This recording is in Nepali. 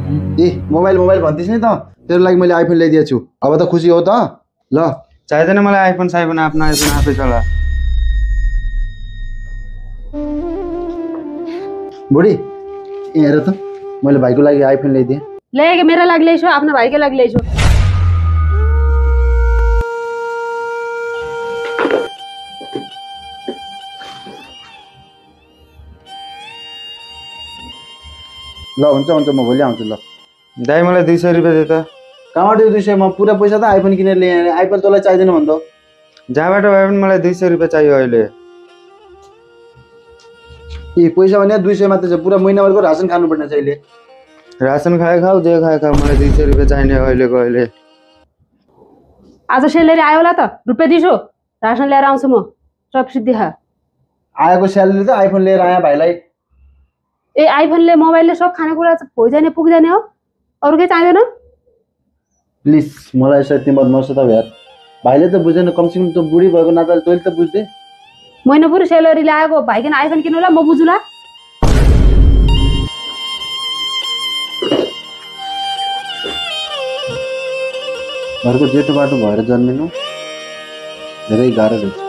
ए मोबाइल मोबाइल भन्दैछ नि त तेरो लागि मैले आइफोन ल्याइदिएको छु अब त खुसी हो त ल चाहिँदैन मलाई आइफोन साइफोन आफ्नो आइफोन आफै चला बुढी हेर त मैले भाइको लागि आइफोन ल्याइदिएँ ले मेरा लागि ल्याइछु आफ्नो भाइकै लागि ल्याइछु ल हुन्छ हुन्छ म भोलि आउँछु ल दाइ मलाई 200 रुपैयाँ दे त कहाँबाट 200 म पुरा पैसा त आइफोन किनेर ल्याएँ आइफोन तँलाई चाहिँदैन भन्छ जहाँबाट भए पनि मलाई 200 रुपैयाँ चाहियो अहिले ए पैसा भने 200 मात्र छ पुरा महिनाभरको रासन खानुपर्ने छ अहिले रासन खाए खाऊ जे खाए खाऊ मलाई 200 रुपैयाँ चाहिने अहिलेको अहिले आज सेलेरी आयो होला त रुपियाँ दिन्छु रासन ल्याएर आउँछु म सब सिद्धि खा आएको स्यालेरी त आइफोन लिएर आया भाइलाई ए आइफोनले मोबाइलले सब खानेकुरा भइजाने पुग्दैन हो अरू केही चाहिँदैन प्लिज मलाई यसरी तिम्रो नसताऊ यार भाइले त बुझेन कमसेकम त बुढी भएको नाताले तैँले त बुझ्दै महिनापुरी सेलेरी ल्याएको भाइ किन आइफोन किन्नुला म बुझुला घरको जेठो बाटो भएर जन्मिनु धेरै गाह्रो रहेछ